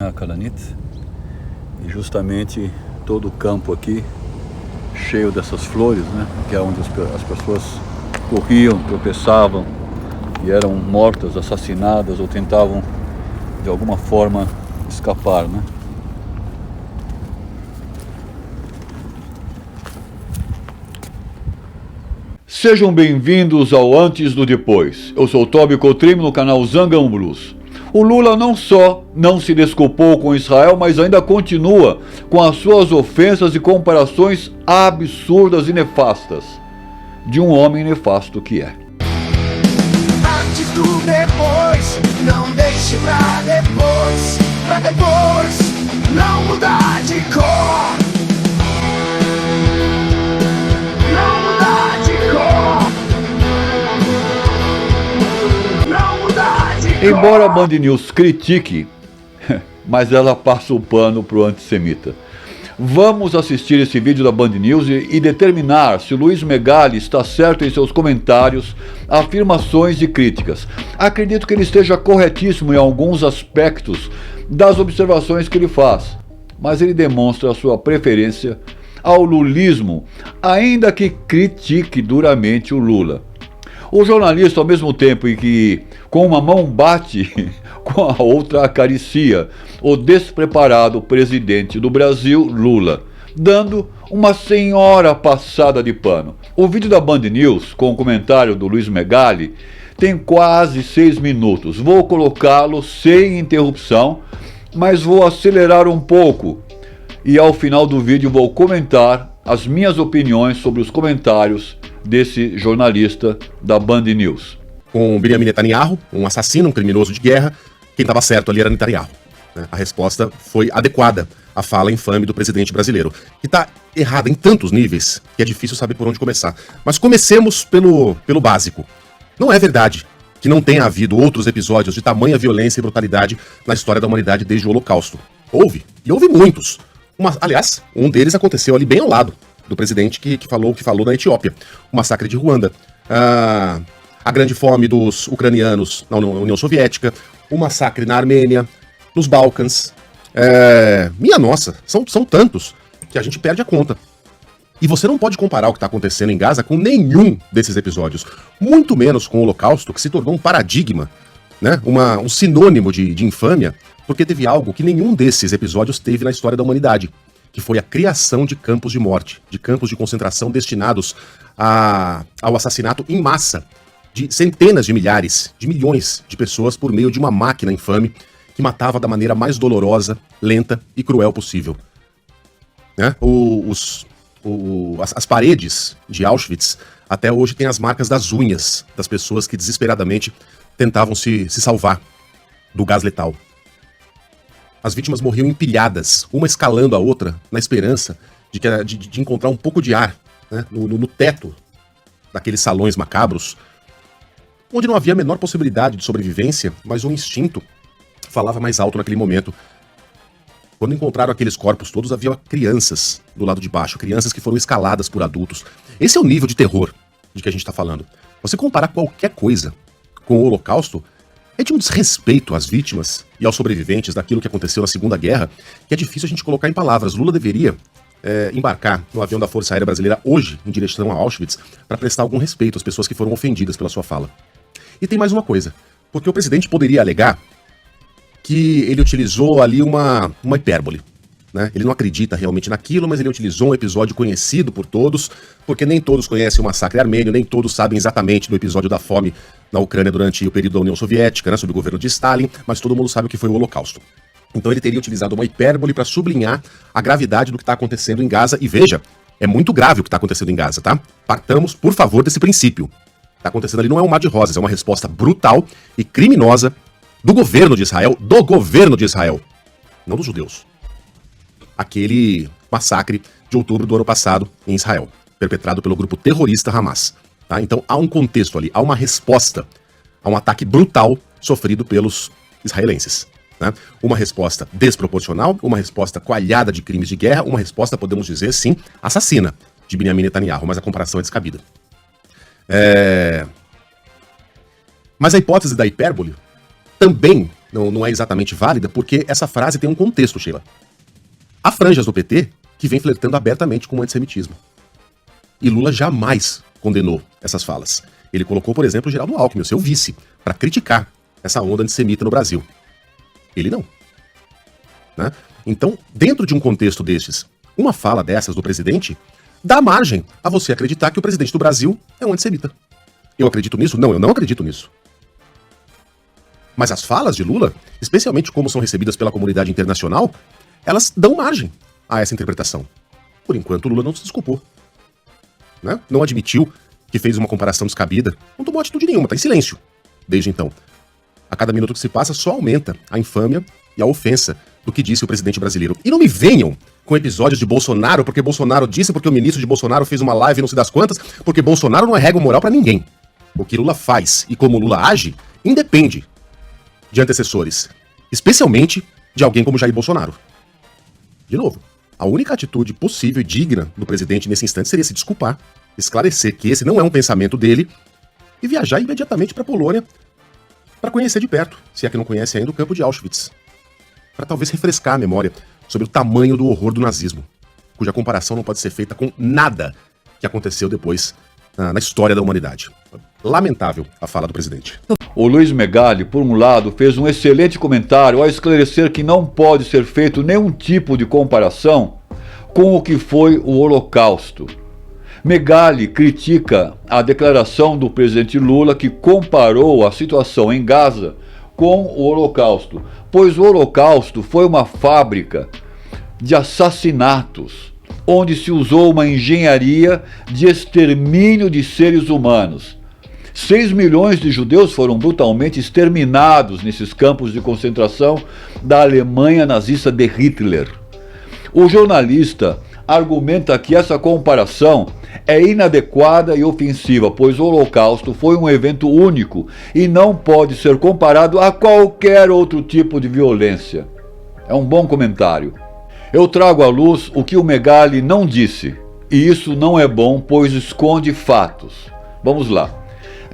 HaKalanit, e justamente todo o campo aqui cheio dessas flores, né, que é onde as pessoas corriam, tropeçavam e eram mortas, assassinadas ou tentavam de alguma forma escapar, né? Sejam bem-vindos ao Antes do Depois. Eu sou o Toby Cotrimo no canal Zangão Blues. O Lula não só não se desculpou com Israel, mas ainda continua com as suas ofensas e comparações absurdas e nefastas de um homem nefasto que é. Antes do depois, não deixe pra depois não mudar de cor. Não mudar de cor. Não mudar de cor. Embora a Band News critique, mas ela passa o pano pro antissemita. Vamos assistir esse vídeo da Band News e determinar se Luiz Megali está certo em seus comentários, afirmações e críticas. Acredito que ele esteja corretíssimo em alguns aspectos das observações que ele faz, mas ele demonstra a sua preferência ao lulismo, ainda que critique duramente o Lula. O jornalista, ao mesmo tempo em que com uma mão bate, com a outra acaricia o despreparado presidente do Brasil, Lula, dando uma senhora passada de pano. O vídeo da Band News, com o comentário do Luiz Megali, tem quase 6 minutos. Vou colocá-lo sem interrupção, mas vou acelerar um pouco. E ao final do vídeo vou comentar as minhas opiniões sobre os comentários desse jornalista da Band News. Com Benjamin Netanyahu, um assassino, um criminoso de guerra, quem estava certo ali era Netanyahu. A resposta foi adequada à fala infame do presidente brasileiro, que está errada em tantos níveis que é difícil saber por onde começar. Mas comecemos pelo básico. Não é verdade que não tenha havido outros episódios de tamanha violência e brutalidade na história da humanidade desde o Holocausto. Houve, e houve muitos. Aliás, um deles aconteceu ali bem ao lado do presidente que falou na Etiópia, o massacre de Ruanda, a grande fome dos ucranianos na União Soviética, o massacre na Armênia, nos Balcãs. Minha nossa, são tantos que a gente perde a conta. E você não pode comparar o que está acontecendo em Gaza com nenhum desses episódios, muito menos com o Holocausto, que se tornou um paradigma, né? Um sinônimo de infâmia, porque teve algo que nenhum desses episódios teve na história da humanidade, que foi a criação de campos de morte, de campos de concentração destinados ao assassinato em massa de centenas de milhares, de milhões de pessoas por meio de uma máquina infame que matava da maneira mais dolorosa, lenta e cruel possível. Né? As paredes de Auschwitz até hoje têm as marcas das unhas das pessoas que desesperadamente tentavam se salvar do gás letal. As vítimas morriam empilhadas, uma escalando a outra, na esperança de encontrar um pouco de ar, né, no teto daqueles salões macabros, onde não havia a menor possibilidade de sobrevivência, mas um instinto falava mais alto naquele momento. Quando encontraram aqueles corpos todos, havia crianças do lado de baixo, crianças que foram escaladas por adultos. Esse é o nível de terror de que a gente está falando. Você comparar qualquer coisa com o Holocausto é de um desrespeito às vítimas e aos sobreviventes daquilo que aconteceu na Segunda Guerra, que é difícil a gente colocar em palavras. Lula deveria embarcar no avião da Força Aérea Brasileira hoje, em direção a Auschwitz, para prestar algum respeito às pessoas que foram ofendidas pela sua fala. E tem mais uma coisa, porque o presidente poderia alegar que ele utilizou ali uma hipérbole. Né? Ele não acredita realmente naquilo, mas ele utilizou um episódio conhecido por todos, porque nem todos conhecem o massacre armênio, nem todos sabem exatamente do episódio da fome na Ucrânia durante o período da União Soviética, né, sob o governo de Stalin, mas todo mundo sabe o que foi o Holocausto. Então ele teria utilizado uma hipérbole para sublinhar a gravidade do que está acontecendo em Gaza, e veja, é muito grave o que está acontecendo em Gaza, tá? Partamos, por favor, desse princípio. O que está acontecendo ali não é um mar de rosas, é uma resposta brutal e criminosa do governo de Israel, não dos judeus. Aquele massacre de outubro do ano passado em Israel, perpetrado pelo grupo terrorista Hamas. Tá? Então há um contexto ali, há uma resposta a um ataque brutal sofrido pelos israelenses. Né? Uma resposta desproporcional, uma resposta coalhada de crimes de guerra, uma resposta, podemos dizer, sim, assassina de Benjamin Netanyahu, mas a comparação é descabida. Mas a hipótese da hipérbole também não é exatamente válida, porque essa frase tem um contexto, Sheila. Há franjas do PT que vem flertando abertamente com o antissemitismo. E Lula jamais condenou essas falas. Ele colocou, por exemplo, o Geraldo Alckmin, o seu vice, para criticar essa onda antissemita no Brasil. Ele não. Né? Então, dentro de um contexto destes, uma fala dessas do presidente dá margem a você acreditar que o presidente do Brasil é um antissemita. Eu acredito nisso? Não, eu não acredito nisso. Mas as falas de Lula, especialmente como são recebidas pela comunidade internacional, elas dão margem a essa interpretação. Por enquanto, Lula não se desculpou. Né? Não admitiu que fez uma comparação descabida, não tomou atitude nenhuma, está em silêncio. Desde então. A cada minuto que se passa, só aumenta a infâmia e a ofensa do que disse o presidente brasileiro. E não me venham com episódios de Bolsonaro, porque Bolsonaro disse, porque o ministro de Bolsonaro fez uma live não sei das quantas, porque Bolsonaro não é régua moral para ninguém. O que Lula faz e como Lula age, independe de antecessores. Especialmente de alguém como Jair Bolsonaro. De novo, a única atitude possível e digna do presidente nesse instante seria se desculpar, esclarecer que esse não é um pensamento dele e viajar imediatamente para a Polônia para conhecer de perto, se é que não conhece ainda, o campo de Auschwitz. Para talvez refrescar a memória sobre o tamanho do horror do nazismo, cuja comparação não pode ser feita com nada que aconteceu depois na história da humanidade. Lamentável a fala do presidente. O Luiz Megali, por um lado, fez um excelente comentário ao esclarecer que não pode ser feito nenhum tipo de comparação com o que foi o Holocausto. Megali critica a declaração do presidente Lula que comparou a situação em Gaza com o Holocausto, pois o Holocausto foi uma fábrica de assassinatos, onde se usou uma engenharia de extermínio de seres humanos. 6 milhões de judeus foram brutalmente exterminados nesses campos de concentração da Alemanha nazista de Hitler. O jornalista argumenta que essa comparação é inadequada e ofensiva, pois o Holocausto foi um evento único e não pode ser comparado a qualquer outro tipo de violência. É um bom comentário. Eu trago à luz o que o Megali não disse, e isso não é bom, pois esconde fatos. Vamos lá.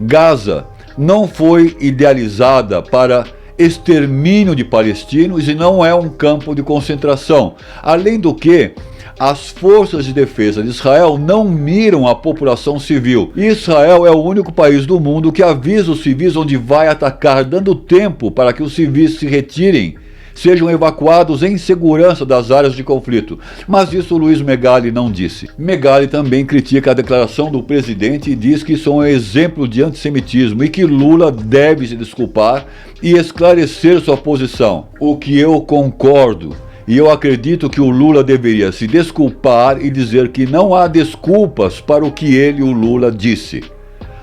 Gaza não foi idealizada para extermínio de palestinos e não é um campo de concentração. Além do que, as forças de defesa de Israel não miram a população civil. Israel é o único país do mundo que avisa os civis onde vai atacar, dando tempo para que os civis se retirem, sejam evacuados em segurança das áreas de conflito. Mas isso Luiz Megali não disse. Megali também critica a declaração do presidente e diz que isso é um exemplo de antissemitismo e que Lula deve se desculpar e esclarecer sua posição. O que eu concordo. E eu acredito que o Lula deveria se desculpar e dizer que não há desculpas para o que ele, o Lula, disse.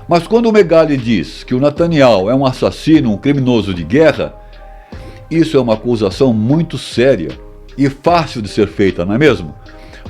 Mas quando o Megali diz que o Netanyahu é um assassino, um criminoso de guerra, isso é uma acusação muito séria e fácil de ser feita, não é mesmo?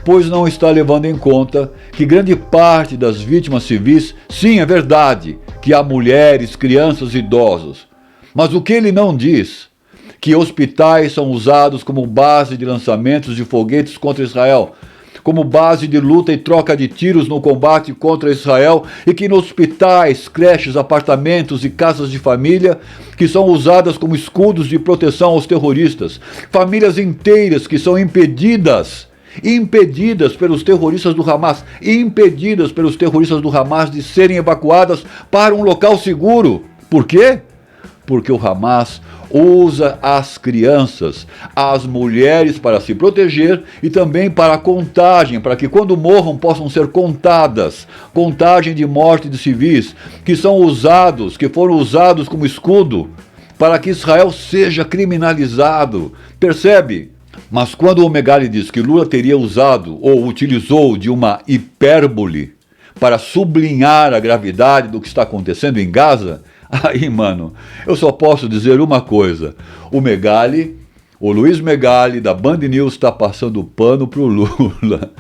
Pois não está levando em conta que grande parte das vítimas civis, sim, é verdade, que há mulheres, crianças e idosos. Mas o que ele não diz que hospitais são usados como base de lançamentos de foguetes contra Israel, como base de luta e troca de tiros no combate contra Israel, e que nos hospitais, creches, apartamentos e casas de família que são usadas como escudos de proteção aos terroristas, famílias inteiras que são impedidas pelos terroristas do Hamas, de serem evacuadas para um local seguro. Por quê? Porque o Hamas usa as crianças, as mulheres para se proteger e também para a contagem, para que quando morram possam ser contadas, contagem de morte de civis, que foram usados como escudo para que Israel seja criminalizado. Percebe? Mas quando o Megali diz que Lula teria usado ou utilizou de uma hipérbole para sublinhar a gravidade do que está acontecendo em Gaza, aí, mano, eu só posso dizer uma coisa. O Luiz Megali, da Band News, está passando pano pro Lula.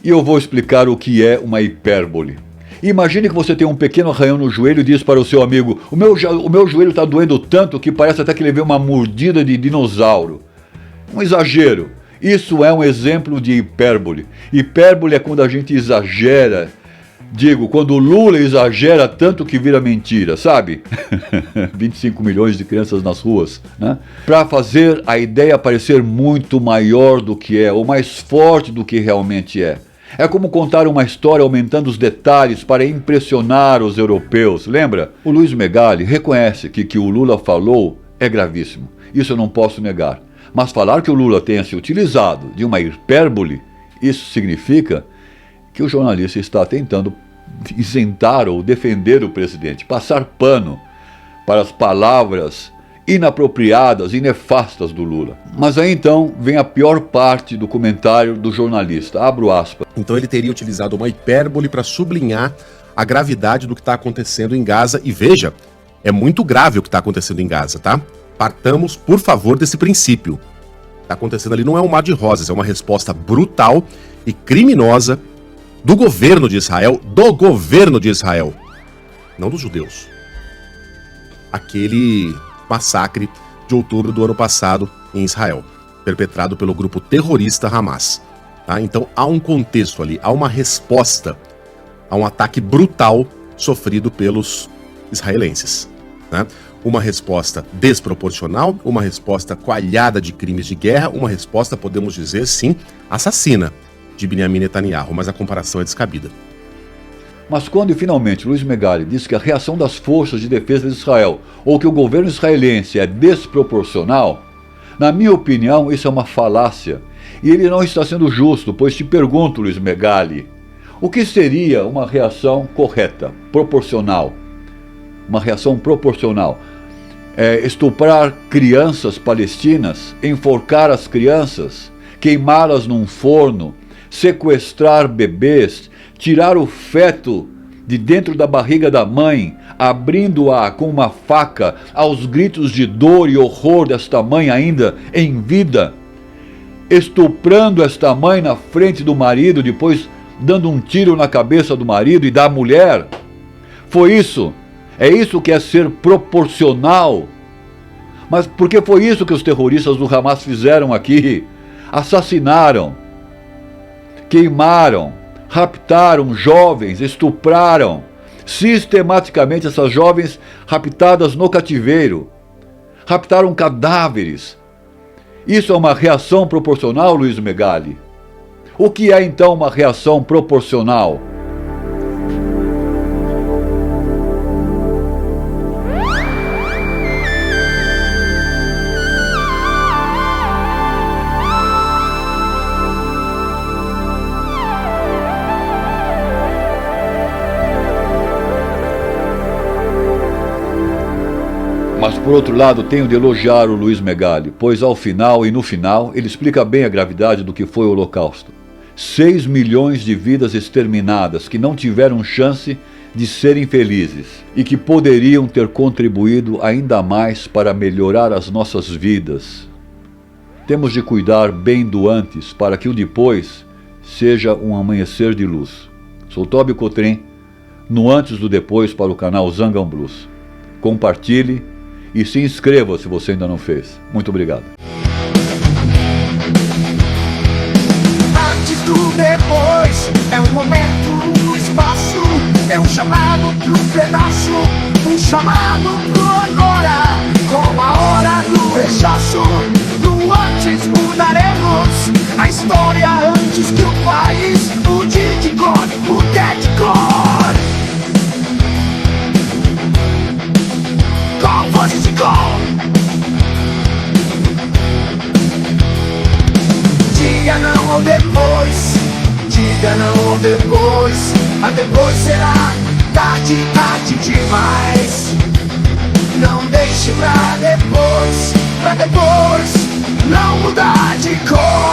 E eu vou explicar o que é uma hipérbole. Imagine que você tem um pequeno arranhão no joelho e diz para o seu amigo: o meu joelho está doendo tanto que parece até que levei uma mordida de dinossauro. Um exagero. Isso é um exemplo de hipérbole. Hipérbole é quando a gente exagera Digo, quando o Lula exagera tanto que vira mentira, sabe? 25 milhões de crianças nas ruas, né? Para fazer a ideia parecer muito maior do que é, ou mais forte do que realmente é. É como contar uma história aumentando os detalhes para impressionar os europeus, lembra? O Luiz Megali reconhece que o Lula falou é gravíssimo, isso eu não posso negar. Mas falar que o Lula tenha se utilizado de uma hipérbole, isso significa que o jornalista está tentando isentar ou defender o presidente, passar pano para as palavras inapropriadas e nefastas do Lula. Mas aí então vem a pior parte do comentário do jornalista, abro aspas. Então ele teria utilizado uma hipérbole para sublinhar a gravidade do que está acontecendo em Gaza. E veja, é muito grave o que está acontecendo em Gaza, tá? Partamos, por favor, desse princípio. O que está acontecendo ali não é um mar de rosas, é uma resposta brutal e criminosa do governo de Israel, não dos judeus. Aquele massacre de outubro do ano passado em Israel, perpetrado pelo grupo terrorista Hamas. Tá? Então há um contexto ali, há uma resposta a um ataque brutal sofrido pelos israelenses. Né? Uma resposta desproporcional, uma resposta coalhada de crimes de guerra, uma resposta, podemos dizer, sim, assassina de Benjamin Netanyahu, mas a comparação é descabida. Mas quando finalmente Luiz Megali diz que a reação das forças de defesa de Israel ou que o governo israelense é desproporcional, na minha opinião isso é uma falácia. E ele não está sendo justo, pois te pergunto, Luiz Megali, o que seria uma reação correta, proporcional? Uma reação proporcional. Estuprar crianças palestinas, enforcar as crianças, queimá-las num forno, sequestrar bebês, tirar o feto de dentro da barriga da mãe, abrindo-a com uma faca aos gritos de dor e horror desta mãe ainda em vida, estuprando esta mãe na frente do marido, depois dando um tiro na cabeça do marido e da mulher. Foi isso? É isso que é ser proporcional? Mas porque foi isso que os terroristas do Hamas fizeram aqui? Assassinaram, queimaram, raptaram jovens, estupraram, sistematicamente essas jovens raptadas no cativeiro, raptaram cadáveres. Isso é uma reação proporcional, Luiz Megali? O que é então uma reação proporcional? Mas, por outro lado, tenho de elogiar o Luiz Megali, pois ao final e no final ele explica bem a gravidade do que foi o Holocausto. 6 milhões de vidas exterminadas que não tiveram chance de serem felizes e que poderiam ter contribuído ainda mais para melhorar as nossas vidas. Temos de cuidar bem do antes para que o depois seja um amanhecer de luz. Sou Tóbio Cotrim, no Antes do Depois para o canal Zangão Blues. Compartilhe e se inscreva se você ainda não fez. Muito obrigado. Antes do depois, é um momento no espaço, é um chamado pro pedaço, um chamado pro agora, com a hora no rechaço. No antes mudaremos a história antes que o país mude de cor, mude de cor. Com voz de cor. Diga não ou depois, diga não ou depois, a depois será tarde, tarde demais. Não deixe pra depois não mudar de cor.